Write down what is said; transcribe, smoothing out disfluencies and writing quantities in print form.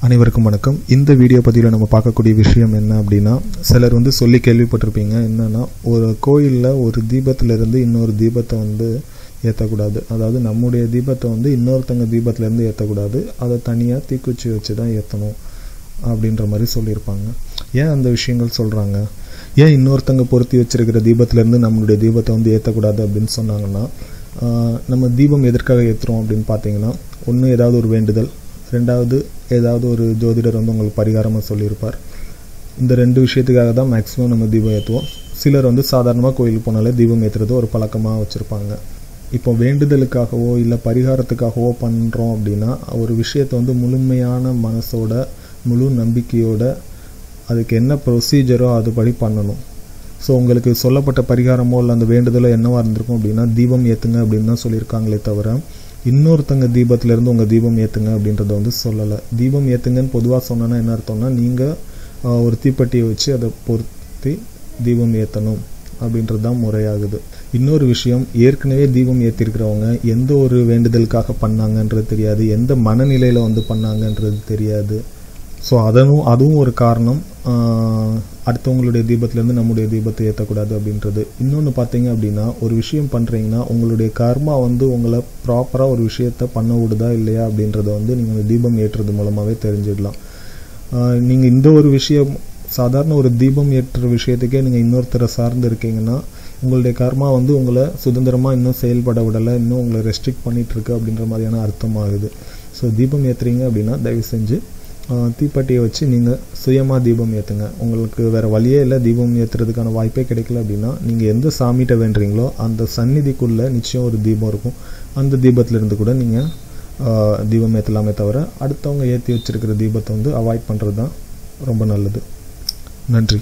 அனைவருக்கும் வணக்கம். இந்த வீடியோ பதிவில் நம்ம பார்க்கக்கூடிய விஷயம் என்ன அப்படின்னா, சிலர் சொல்லி கேள்விப்பட்டிருப்பீங்க. என்னன்னா, ஒரு கோயிலில் ஒரு தீபத்திலிருந்து இன்னொரு தீபத்தை ஏற்றக்கூடாது. அதாவது நம்முடைய தீபத்தை இன்னொருத்தங்க தீபத்திலேருந்து ஏற்றக்கூடாது, அதை தனியாக தீக்குச்சி வச்சு தான் ஏற்றணும் அப்படின்ற மாதிரி சொல்லியிருப்பாங்க. ஏன் அந்த விஷயங்கள் சொல்கிறாங்க? ஏன் இன்னொருத்தங்க பொருத்தி வச்சிருக்கிற தீபத்திலேருந்து நம்மளுடைய தீபத்தை ஏற்றக்கூடாது அப்படின்னு சொன்னாங்கன்னா, நம்ம தீபம் எதற்காக ஏற்றுறோம் அப்படின்னு பார்த்தீங்கன்னா, ஒன்று ஏதாவது ஒரு வேண்டுதல், ரெண்டாவது ஏதாவது ஒரு ஜோதிடர் உங்களுக்கு பரிகாரமாக சொல்லியிருப்பார். இந்த ரெண்டு விஷயத்துக்காக தான் மேக்ஸிமம் நம்ம தீபம் ஏற்றுவோம். சிலர் சாதாரணமாக கோயிலுக்கு போனாலே தீபம் ஏற்றுறது ஒரு பழக்கமாக வச்சுருப்பாங்க. இப்போ வேண்டுதலுக்காகவோ இல்லை பரிகாரத்துக்காகவோ பண்ணுறோம் அப்படின்னா, ஒரு விஷயத்தை முழுமையான மனசோட முழு நம்பிக்கையோட அதுக்கு என்ன ப்ரொசீஜரோ அதுபடி பண்ணணும். ஸோ உங்களுக்கு சொல்லப்பட்ட பரிகாரமோ இல்லை அந்த வேண்டுதலோ என்னவாக இருந்திருக்கும் அப்படின்னா, தீபம் ஏற்றுங்க அப்படின்னு தான் சொல்லியிருக்காங்களே தவிர இன்னொருத்தங்க தீபத்திலேருந்து உங்கள் தீபம் ஏற்றுங்க அப்படின்றத சொல்லலை. தீபம் ஏற்றுங்கன்னு பொதுவாக சொன்னோன்னா என்ன அர்த்தம்னா, நீங்கள் ஒரு தீப்பெட்டியை வச்சு அதை பொருத்தி தீபம் ஏற்றணும் அப்படின்றது தான் முறையாகுது. இன்னொரு விஷயம், ஏற்கனவே தீபம் ஏற்றிருக்கிறவங்க எந்த ஒரு வேண்டுதலுக்காக பண்ணாங்கன்றது தெரியாது, எந்த மனநிலையில் பண்ணாங்கன்றது தெரியாது. ஸோ அதுவும் ஒரு காரணம், அடுத்தவங்களுடைய தீபத்திலேருந்து நம்முடைய தீபத்தை ஏற்றக்கூடாது அப்படின்றது. இன்னொன்று பார்த்தீங்க அப்படின்னா, ஒரு விஷயம் பண்ணுறீங்கன்னா உங்களுடைய கர்மா உங்களை ப்ராப்பராக ஒரு விஷயத்தை பண்ண விடுதா இல்லையா அப்படின்றத நீங்கள் தீபம் ஏற்றுறது மூலமாகவே தெரிஞ்சிடலாம். நீங்கள் இந்த ஒரு விஷயம், சாதாரண ஒரு தீபம் ஏற்றுற விஷயத்துக்கே நீங்கள் இன்னொருத்தரை சார்ந்து இருக்கீங்கன்னா, உங்களுடைய கர்மா உங்களை சுதந்திரமாக இன்னும் செயல்பட விடலை, இன்னும் உங்களை ரெஸ்ட்ரிக்ட் பண்ணிகிட்ருக்கு அப்படின்ற மாதிரியான அர்த்தமாகுது. ஸோ தீபம் ஏற்றுறீங்க அப்படின்னா தயவு செஞ்சு தீப்பெட்டியை வச்சு நீங்கள் சுயமாக தீபம் ஏற்றுங்க. உங்களுக்கு வேறு வழியே இல்லை, தீபம் ஏற்றுறதுக்கான வாய்ப்பே கிடைக்கல அப்படின்னா, நீங்கள் எந்த சாமிகிட்ட வேண்டுறீங்களோ அந்த சந்நிதிக்குள்ளே நிச்சயம் ஒரு தீபம் இருக்கும். அந்த தீபத்திலிருந்து கூட நீங்கள் தீபம் ஏற்றலாமே தவிர அடுத்தவங்க ஏற்றி வச்சுருக்கிற தீபத்தை அவாய்ட் பண்ணுறது தான் ரொம்ப நல்லது. நன்றி.